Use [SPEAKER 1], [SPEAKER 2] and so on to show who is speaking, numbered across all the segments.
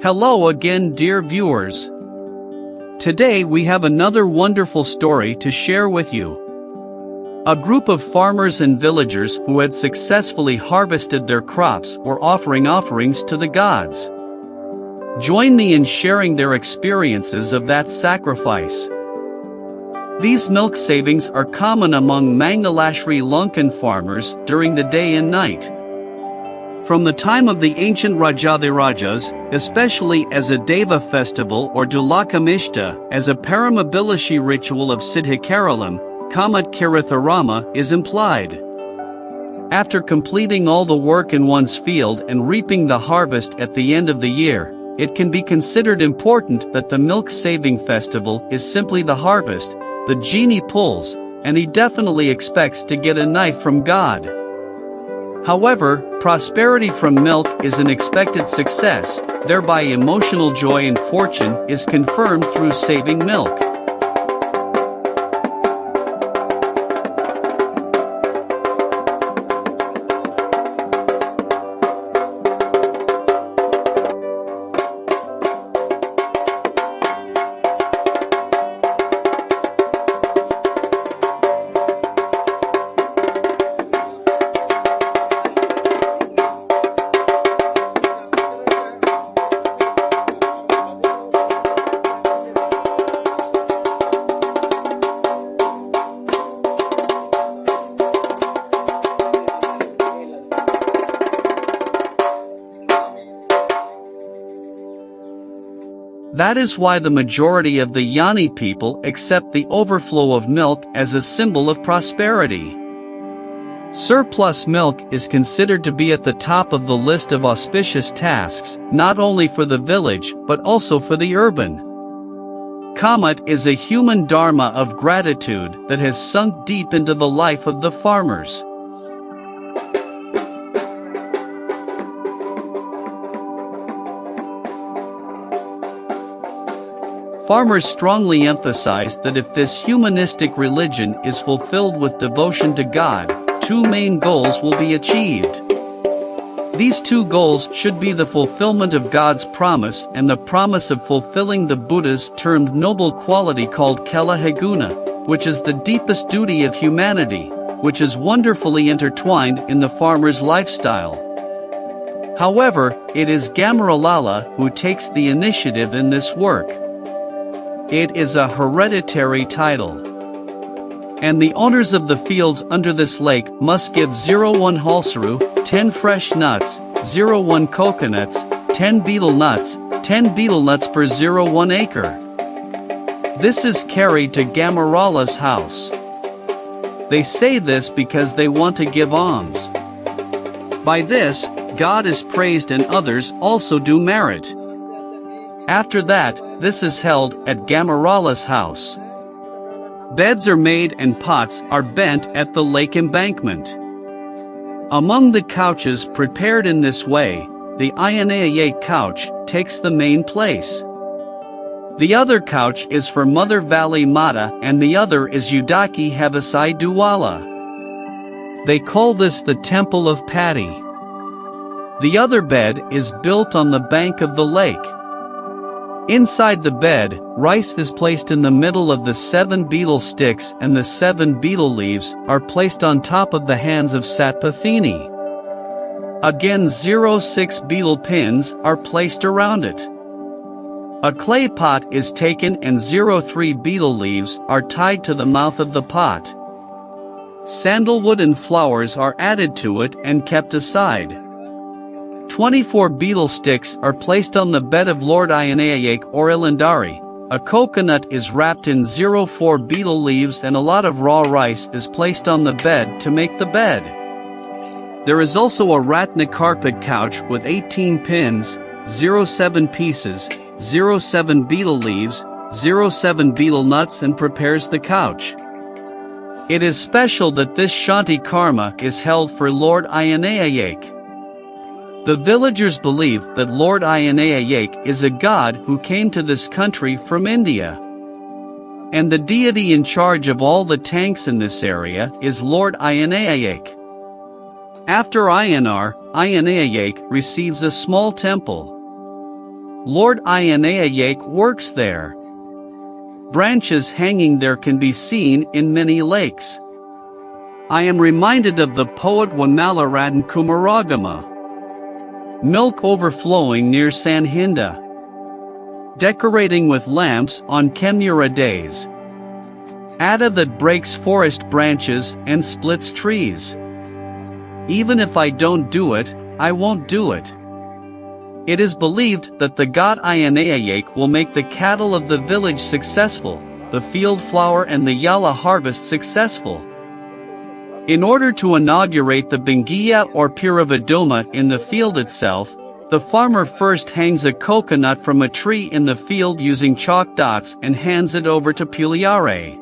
[SPEAKER 1] Hello again, dear viewers. Today we have another wonderful story to share with you. A group of farmers and villagers who had successfully harvested their crops were offering offerings to the gods. Join me in sharing their experiences of that sacrifice. These milk savings are common among Mangalashri Lankan farmers during the day and night. From the time of the ancient Rajadhirajas, especially as a Deva festival or Dulakamishta, as a Paramabilashi ritual of Siddhikaralam, Kamat Kiritharama is implied. After completing all the work in one's field and reaping the harvest at the end of the year, it can be considered important that the milk saving festival is simply the harvest. The genie pulls, and he definitely expects to get a knife from God. However, prosperity from milk is an expected success, thereby emotional joy and fortune is confirmed through saving milk. That is why the majority of the Yani people accept the overflow of milk as a symbol of prosperity. Surplus milk is considered to be at the top of the list of auspicious tasks, not only for the village but also for the urban. Kamat is a human dharma of gratitude that has sunk deep into the life of the farmers. Farmers strongly emphasize that if this humanistic religion is fulfilled with devotion to God, two main goals will be achieved. These two goals should be the fulfillment of God's promise and the promise of fulfilling the Buddha's termed noble quality called Kelahaguna, which is the deepest duty of humanity, which is wonderfully intertwined in the farmer's lifestyle. However, it is Gamaralala who takes the initiative in this work. It is a hereditary title. And the owners of the fields under this lake must give 01 halsaru, 10 fresh nuts, 01 coconuts, 10 betel nuts, 10 betel nuts per 01 acre. This is carried to Gamarala's house. They say this because they want to give alms. By this, God is praised and others also do merit. After that, this is held at Gamarala's house. Beds are made and pots are bent at the lake embankment. Among the couches prepared in this way, the Iyanaya couch takes the main place. The other couch is for Mother Valley Mata and the other is Udaki Havasai Duwala. They call this the Temple of Paddy. The other bed is built on the bank of the lake. Inside the bed, rice is placed in the middle of the 7 betel sticks and the 7 betel leaves are placed on top of the hands of Satpathini. Again 06 betel pins are placed around it. A clay pot is taken and 03 betel leaves are tied to the mouth of the pot. Sandalwood and flowers are added to it and kept aside. 24 betel sticks are placed on the bed of Lord Iyanaya or Ilandari. A coconut is wrapped in 04 betel leaves and a lot of raw rice is placed on the bed to make the bed. There is also a Ratna carpet couch with 18 pins, 07 pieces, 07 betel leaves, 07 betel nuts and prepares the couch. It is special that this Shanti Karma is held for Lord Iyanaya. The villagers believe that Lord Iyanaya is a god who came to this country from India. And the deity in charge of all the tanks in this area is Lord Iyanaya. After Iyanar, Iyanaya receives a small temple. Lord Ionayak works there. Branches hanging there can be seen in many lakes. I am reminded of the poet Wanalaradin Kumaragama. Milk overflowing near Sanhinda. Decorating with lamps on Kemura days. Adda that breaks forest branches and splits trees. Even if I don't do it, I won't do it. It is believed that the god Ionayak will make the cattle of the village successful, the field flower and the yala harvest successful. In order to inaugurate the Bengiya or Piravadoma in the field itself, the farmer first hangs a coconut from a tree in the field using chalk dots and hands it over to Puliare.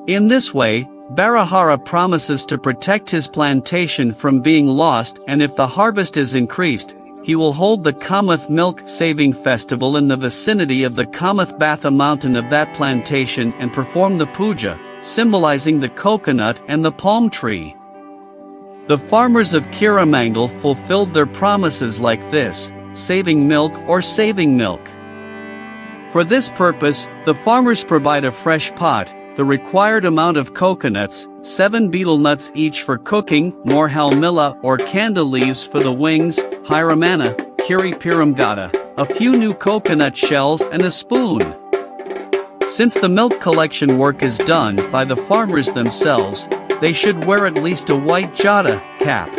[SPEAKER 1] In this way, Barahara promises to protect his plantation from being lost, and if the harvest is increased, he will hold the Kamath Milk Saving Festival in the vicinity of the Kamath Batha mountain of that plantation and perform the puja, symbolizing the coconut and the palm tree. The farmers of Kiramangal fulfilled their promises like this, saving milk or saving milk. For this purpose, the farmers provide a fresh pot, the required amount of coconuts, 7 betel nuts each for cooking, more halmilla or kanda leaves for the wings, hiramana, kiri piramgata, a few new coconut shells and a spoon. Since the milk collection work is done by the farmers themselves, they should wear at least a white jata cap.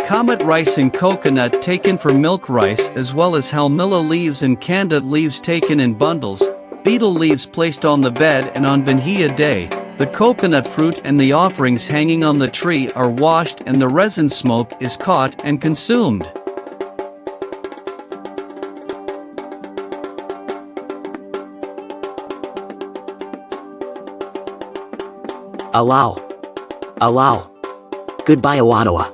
[SPEAKER 1] Comet rice and coconut taken for milk rice, as well as halmilla leaves and kanda leaves taken in bundles, betel leaves placed on the bed, and on Benhiya day, the coconut fruit and the offerings hanging on the tree are washed and the resin smoke is caught and consumed.
[SPEAKER 2] Allow. Goodbye Awadawa.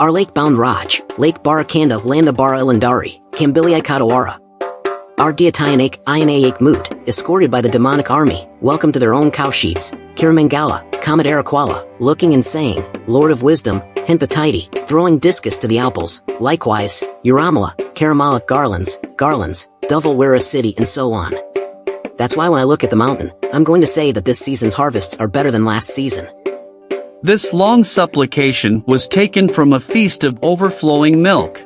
[SPEAKER 2] Our lake-bound Raj, Lake Barakanda Landabara Ilandari, Kambilia Katawara. Our Diatayanak Ionayak Moot, escorted by the demonic army, welcome to their own cow sheets, Kiramangala, Kamadarakwala, looking and saying, Lord of Wisdom, Henpataiti, throwing discus to the Alpals, likewise, Uramala, Karamala garlands, Duvalwara city and so on. That's why when I look at the mountain, I'm going to say that this season's harvests are better than last season.
[SPEAKER 1] This long supplication was taken from a feast of overflowing milk.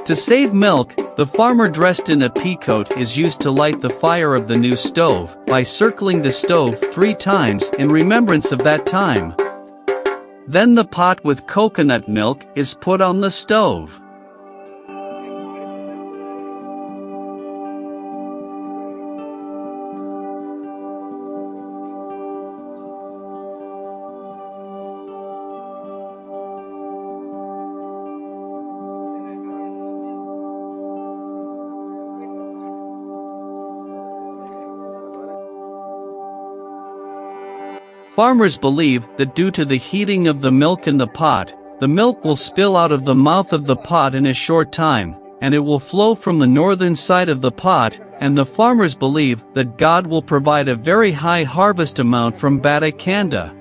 [SPEAKER 1] To save milk, the farmer dressed in a peacoat is used to light the fire of the new stove by circling the stove 3 times in remembrance of that time. Then the pot with coconut milk is put on the stove. Farmers believe that due to the heating of the milk in the pot, the milk will spill out of the mouth of the pot in a short time, and it will flow from the northern side of the pot, and the farmers believe that God will provide a very high harvest amount from Bata Kanda.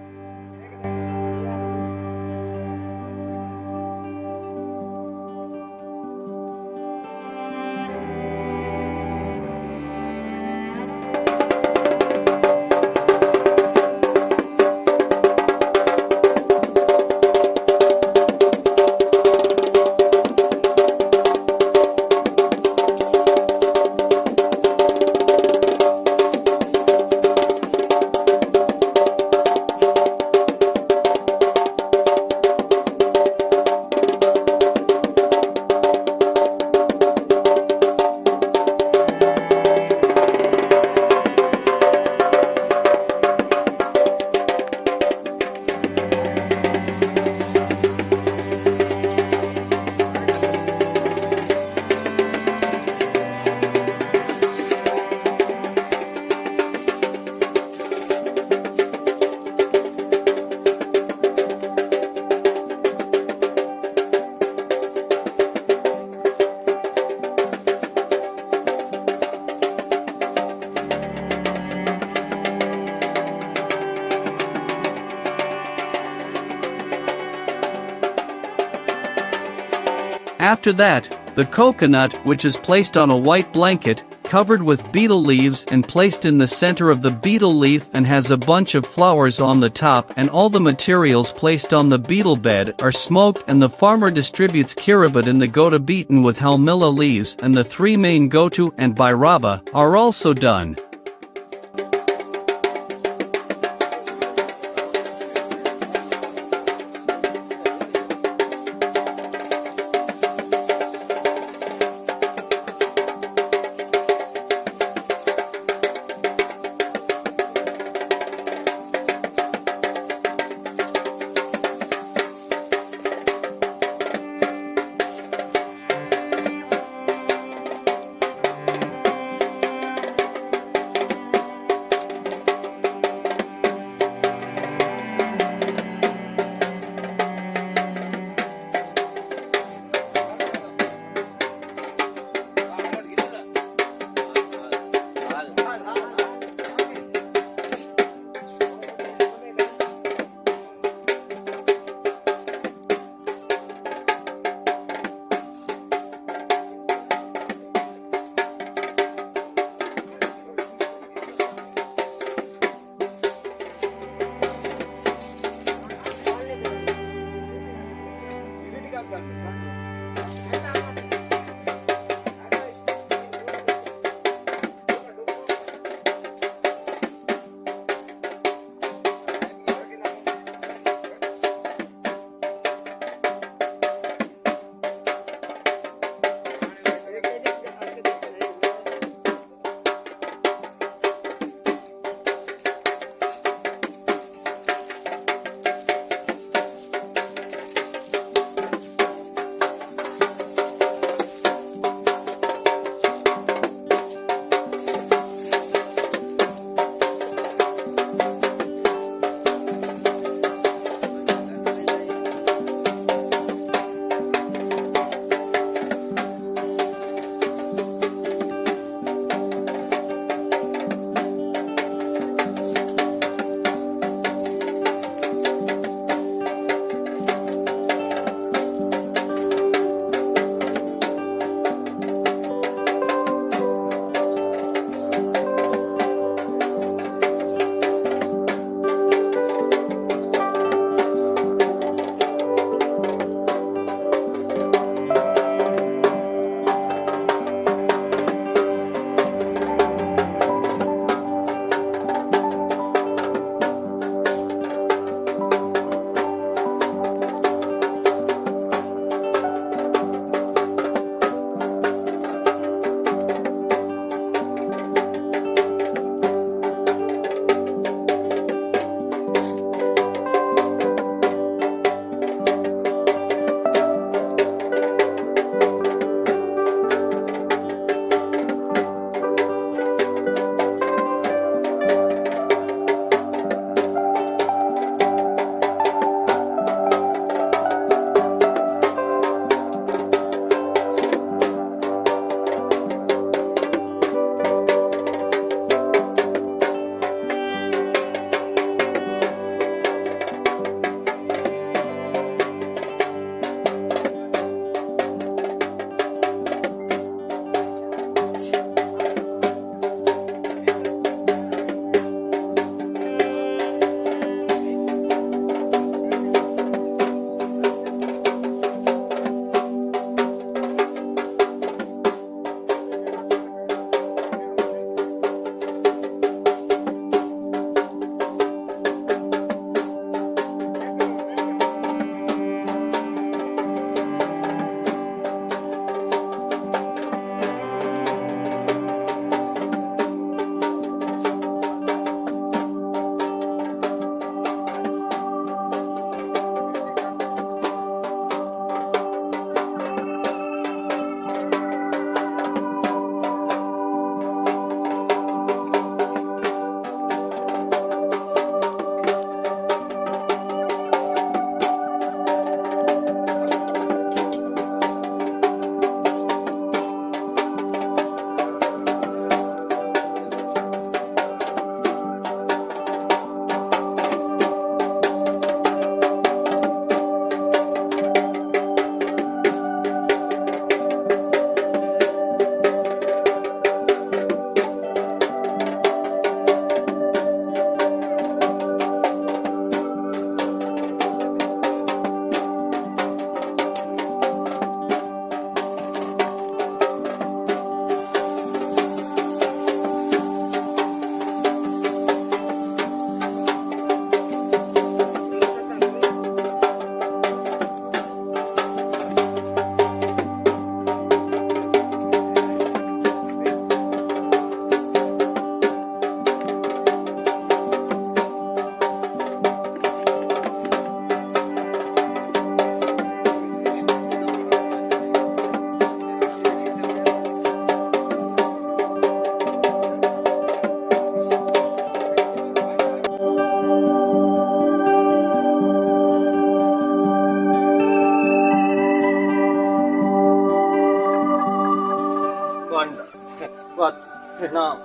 [SPEAKER 1] After that, the coconut, which is placed on a white blanket, covered with betel leaves and placed in the center of the betel leaf and has a bunch of flowers on the top, and all the materials placed on the betel bed are smoked, and the farmer distributes kiribut in the gota beaten with halmilla leaves, and the 3 main gotu and bairaba are also done.
[SPEAKER 3] But now,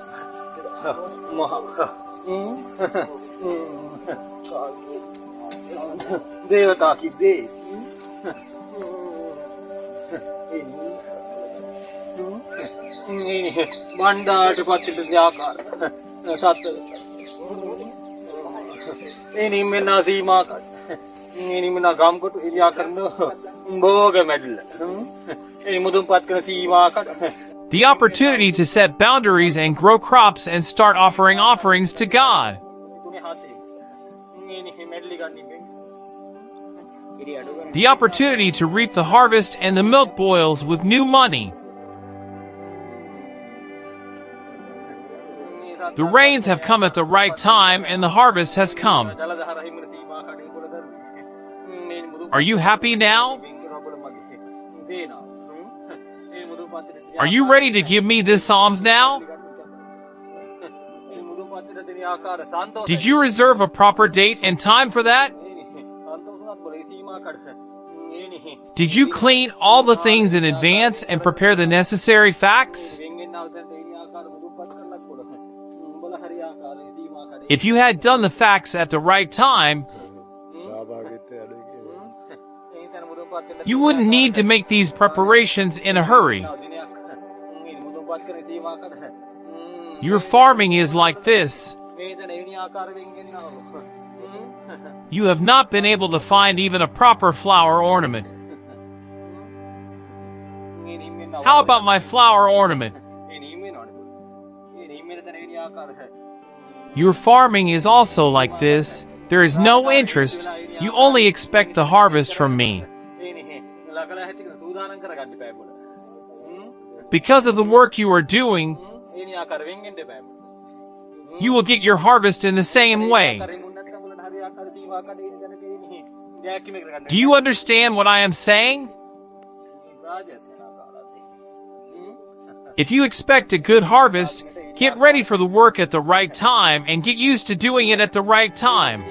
[SPEAKER 3] Devata ki de. Bandar pachit jakar. Sat. Ini mena sima kat. Ini mena gam kot jakar no. Boga medal. Ini mudum pat kana sima kat.
[SPEAKER 4] The opportunity to set boundaries and grow crops and start offering offerings to God. The opportunity to reap the harvest and the milk boils with new money. The rains have come at the right time and the harvest has come. Are you happy now? Are you ready to give me this alms now? Did you reserve a proper date and time for that? Did you clean all the things in advance and prepare the necessary facts? If you had done the facts at the right time, you wouldn't need to make these preparations in a hurry. Your farming is like this. You have not been able to find even a proper flower ornament. How about my flower ornament? Your farming is also like this. There is no interest. You only expect the harvest from me. Because of the work you are doing, you will get your harvest in the same way. Do you understand what I am saying? If you expect a good harvest, get ready for the work at the right time and get used to doing it at the right time.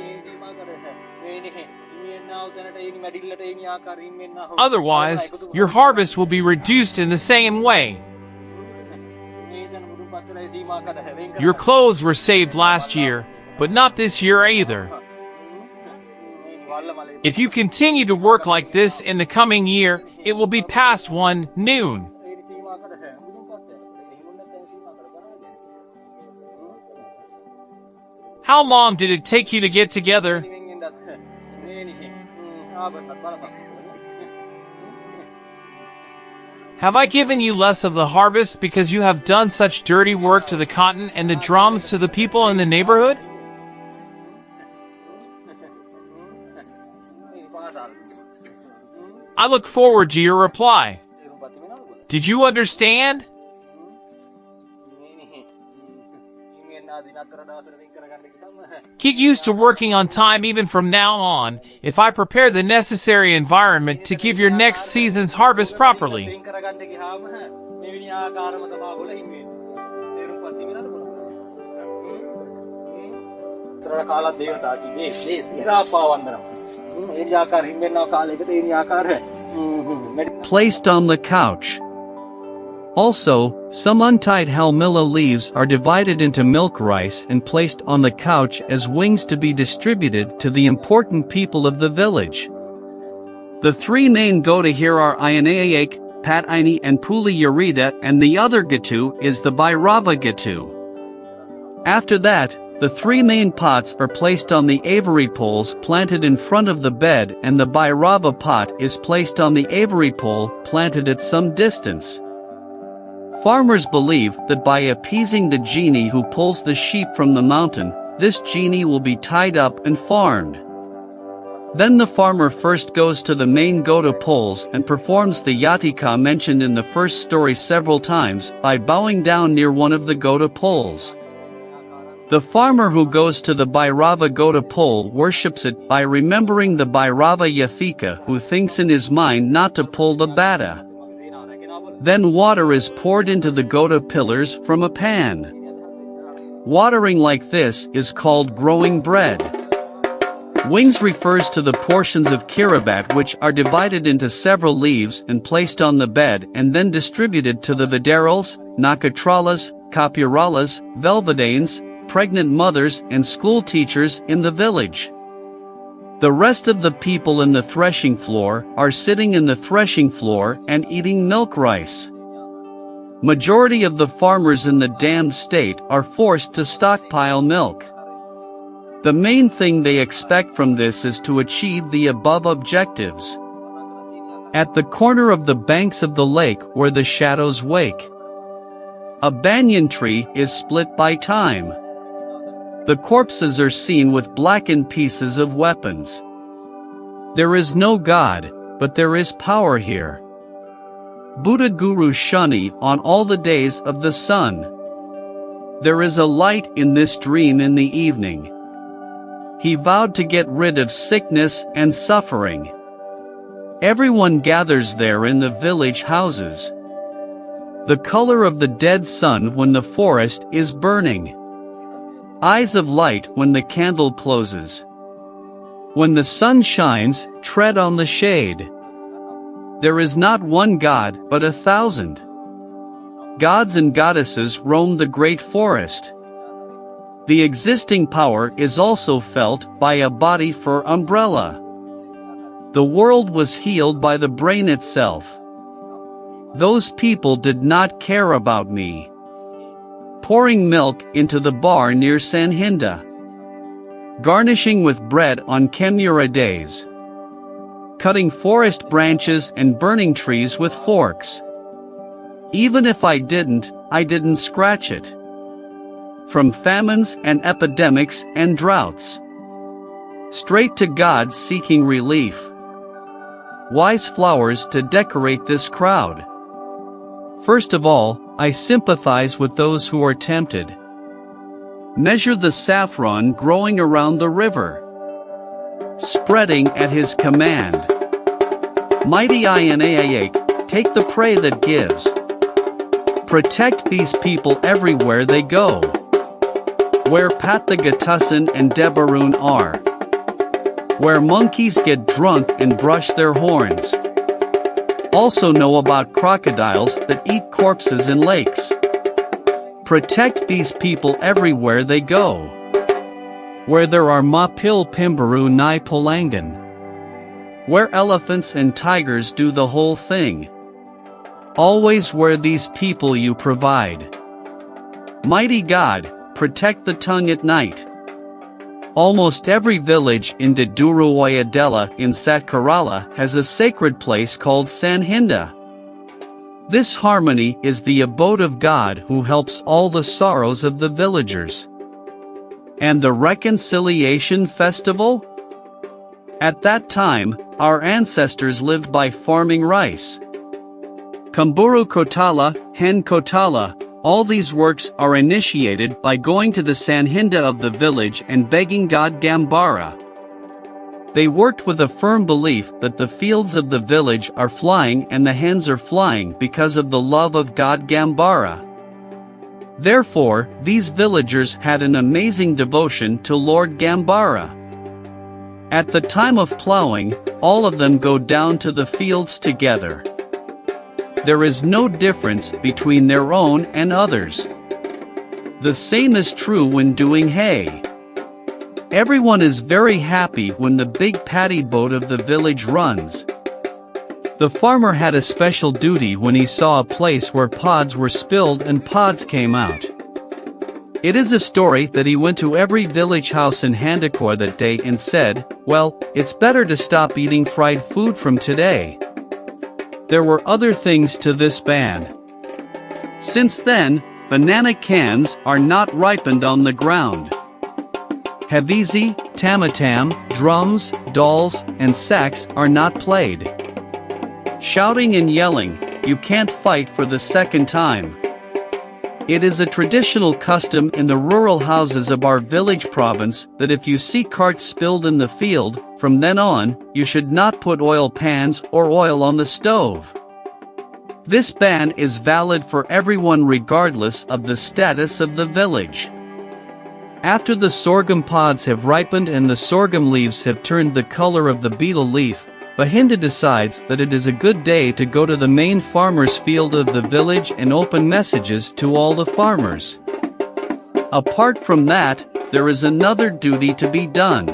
[SPEAKER 4] Otherwise, your harvest will be reduced in the same way. Your clothes were saved last year, but not this year either. If you continue to work like this in the coming year, it will be past noon. How long did it take you to get together? Have I given you less of the harvest because you have done such dirty work to the cotton and the drums to the people in the neighborhood? I look forward to your reply. Did you understand? Get used to working on time even from now on, if I prepare the necessary environment to give your next season's harvest properly.
[SPEAKER 1] Placed on the couch. Also, some untied halmilla leaves are divided into milk rice and placed on the couch as wings to be distributed to the important people of the village. The three main Gota here are Ayanayak, Patini and Puli Yarida, and the other Gatu is the Bhairava Gatu. After that, the three main pots are placed on the aviary poles planted in front of the bed, and the Bhairava pot is placed on the aviary pole planted at some distance. Farmers believe that by appeasing the genie who pulls the sheep from the mountain, this genie will be tied up and farmed. Then the farmer first goes to the main Gota poles and performs the yatika mentioned in the first story several times by bowing down near one of the Gota poles. The farmer who goes to the Bhairava Gota pole worships it by remembering the Bhairava Yathika who thinks in his mind not to pull the bata. Then water is poured into the Gota pillars from a pan. Watering like this is called growing bread. Wings refers to the portions of Kiribat which are divided into several leaves and placed on the bed and then distributed to the Vidaras, Nakatralas, Kapuralas, Velvedanes, pregnant mothers and school teachers in the village. The rest of the people in the threshing floor are sitting in the threshing floor and eating milk rice. Majority of the farmers in the damned state are forced to stockpile milk. The main thing they expect from this is to achieve the above objectives. At the corner of the banks of the lake where the shadows wake, a banyan tree is split by time. The corpses are seen with blackened pieces of weapons. There is no God, but there is power here. Buddha Guru Shani on all the days of the sun. There is a light in this dream in the evening. He vowed to get rid of sickness and suffering. Everyone gathers there in the village houses. The color of the dead sun when the forest is burning. Eyes of light when the candle closes. When the sun shines, tread on the shade. There is not one god, but 1,000. Gods and goddesses roam the great forest. The existing power is also felt by a body for umbrella. The world was healed by the brain itself. Those people did not care about me. Pouring milk into the bar near Sanhinda. Garnishing with bread on Kemura days. Cutting forest branches and burning trees with forks. Even if I didn't scratch it. From famines and epidemics and droughts. Straight to God seeking relief. Wise flowers to decorate this crowd. First of all, I sympathize with those who are tempted. Measure the saffron growing around the river. Spreading at his command. Mighty Iyanayak, take the prey that gives. Protect these people everywhere they go. Where Pathagatusan and Debarun are. Where monkeys get drunk and brush their horns. Also know about crocodiles that eat corpses in lakes. Protect these people everywhere they go. Where there are Mapil Pimbaru Nai Polangan. Where elephants and tigers do the whole thing. Always where these people you provide. Mighty God, protect the tongue at night. Almost every village in Diduruoyadela in Satkarala has a sacred place called Sanhinda. This harmony is the abode of God who helps all the sorrows of the villagers. And the Reconciliation Festival? At that time, our ancestors lived by farming rice. Kamburu Kotala, Hen Kotala, all these works are initiated by going to the Sanhinda of the village and begging God Gambara. They worked with a firm belief that the fields of the village are flying and the hens are flying because of the love of God Gambara. Therefore, these villagers had an amazing devotion to Lord Gambara. At the time of plowing, all of them go down to the fields together. There is no difference between their own and others. The same is true when doing hay. Everyone is very happy when the big paddy boat of the village runs. The farmer had a special duty when he saw a place where pods were spilled and pods came out. It is a story that he went to every village house in Handakor that day and said, "Well, it's better to stop eating fried food from today." There were other things to this ban. Since then, banana cans are not ripened on the ground. Havizi, tamatam, drums, dolls, and sax are not played. Shouting and yelling, you can't fight for the second time. It is a traditional custom in the rural houses of our village province that if you see carts spilled in the field, from then on, you should not put oil pans or oil on the stove. This ban is valid for everyone regardless of the status of the village. After the sorghum pods have ripened and the sorghum leaves have turned the color of the beetle leaf, Bahinda decides that it is a good day to go to the main farmer's field of the village and open messages to all the farmers. Apart from that, there is another duty to be done.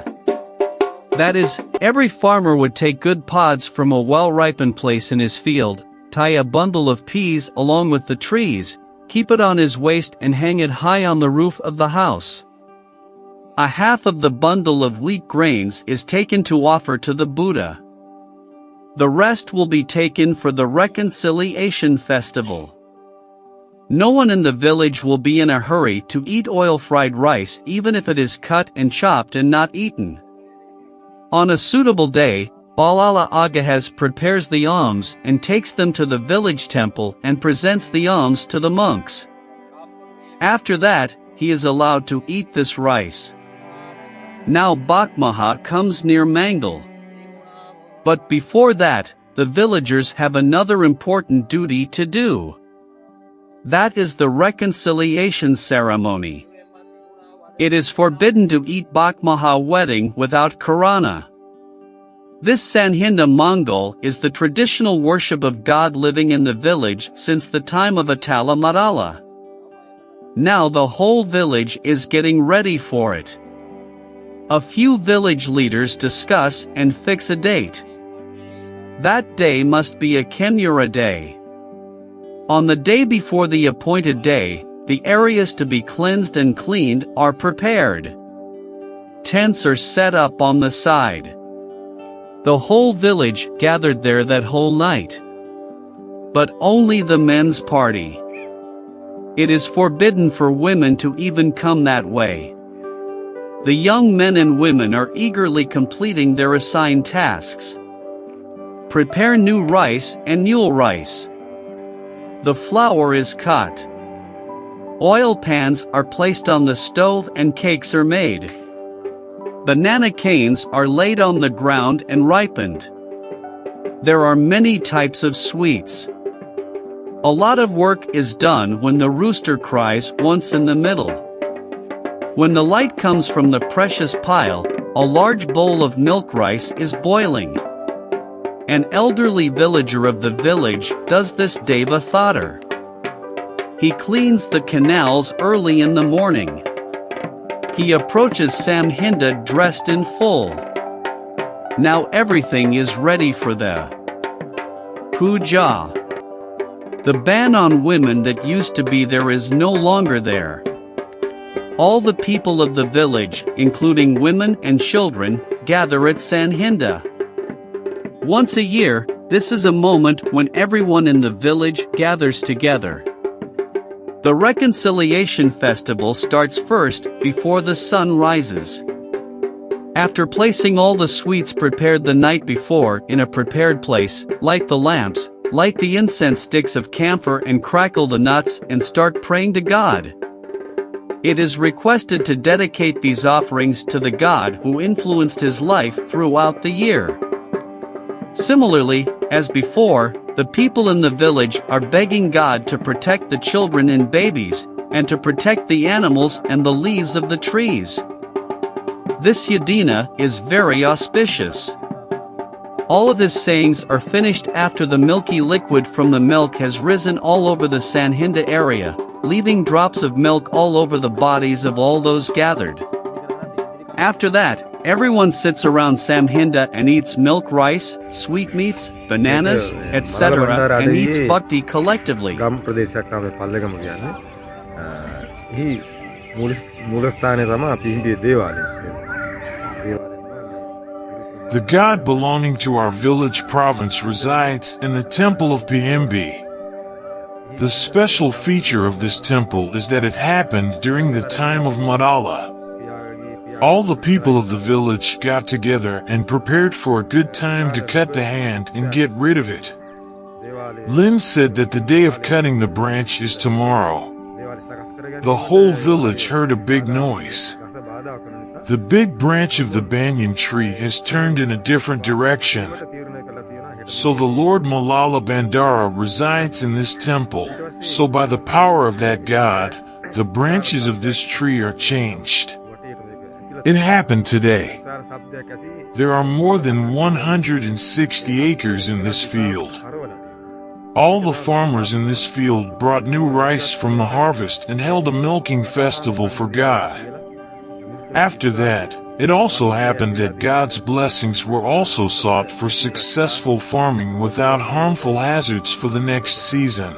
[SPEAKER 1] That is, every farmer would take good pods from a well-ripened place in his field, tie a bundle of peas along with the trees, keep it on his waist and hang it high on the roof of the house. A half of the bundle of wheat grains is taken to offer to the Buddha. The rest will be taken for the reconciliation festival. No one in the village will be in a hurry to eat oil-fried rice even if it is cut and chopped and not eaten. On a suitable day, Balala Agahaz prepares the alms and takes them to the village temple and presents the alms to the monks. After that, he is allowed to eat this rice. Now Bakmaha comes near Mangal. But before that, the villagers have another important duty to do. That is the reconciliation ceremony. It is forbidden to eat Bakmaha wedding without Karana. This Sanhinda Mongol is the traditional worship of God living in the village since the time of Atala Madala. Now the whole village is getting ready for it. A few village leaders discuss and fix a date. That day must be a Kemura day. On the day before the appointed day, the areas to be cleansed and cleaned are prepared. Tents are set up on the side. The whole village gathered there that whole night. But only the men's party. It is forbidden for women to even come that way. The young men and women are eagerly completing their assigned tasks. Prepare new rice and mule rice. The flour is cut. Oil pans are placed on the stove and cakes are made. Banana canes are laid on the ground and ripened. There are many types of sweets. A lot of work is done when the rooster cries once in the middle. When the light comes from the precious pile, a large bowl of milk rice is boiling. An elderly villager of the village does this Deva Thadar. He cleans the canals early in the morning. He approaches Samhinda dressed in full. Now everything is ready for the puja. The ban on women that used to be there is no longer there. All the people of the village, including women and children, gather at Sanhinda. Once a year, this is a moment when everyone in the village gathers together. The reconciliation festival starts first before the sun rises. After placing all the sweets prepared the night before in a prepared place, light the lamps, light the incense sticks of camphor and crackle the nuts and start praying to God. It is requested to dedicate these offerings to the God who influenced his life throughout the year. Similarly, as before, the people in the village are begging God to protect the children and babies, and to protect the animals and the leaves of the trees. This Yadina is very auspicious. All of his sayings are finished after the milky liquid from the milk has risen all over the Sanhinda area, leaving drops of milk all over the bodies of all those gathered. After that, everyone sits around Samhinda and eats milk rice, sweetmeats, bananas, etc. and eats bhakti collectively.
[SPEAKER 5] The god belonging to our village province resides in the temple of PMB. The special feature of this temple is that it happened during the time of Madala. All the people of the village got together and prepared for a good time to cut the hand and get rid of it. Lin said that the day of cutting the branch is tomorrow. The whole village heard a big noise. The big branch of the banyan tree has turned in a different direction. So the Lord Malala Bandara resides in this temple, so by the power of that god, the branches of this tree are changed. It happened today. There are more than 160 acres in this field. All the farmers in this field brought new rice from the harvest and held a milking festival for God. After that, it also happened that God's blessings were also sought for successful farming without harmful hazards for the next season.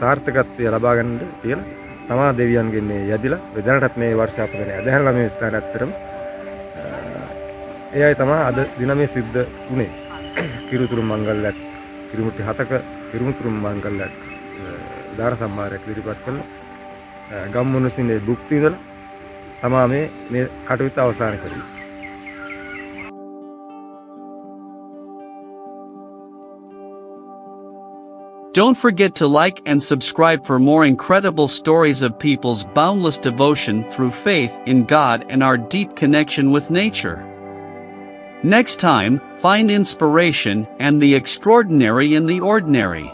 [SPEAKER 6] සාර්ථකත්වය ලබා ගන්න කියලා තමා දෙවියන්ගෙන් මේ යදිලා දැනටත් මේ වර්ෂාපතනේ අදහැරලා මේ ස්ථාන ඇත්තරම ඒ අය තමා අද දින මේ සිද්ධ වුණේ කිරුතුරු මංගල්‍යයක් කිරුමුටි 7ක කිරුමුතුරු මංගල්‍යයක් දාන සම්මානයක් ඉදිරිපත් කළා ගම්මුණුසිනේ භුක්ති විඳලා තමා මේ කටයුත්ත අවසන් කරේ.
[SPEAKER 1] Don't forget to like and subscribe for more incredible stories of people's boundless devotion through faith in God and our deep connection with nature. Next time, find inspiration and the extraordinary in the ordinary.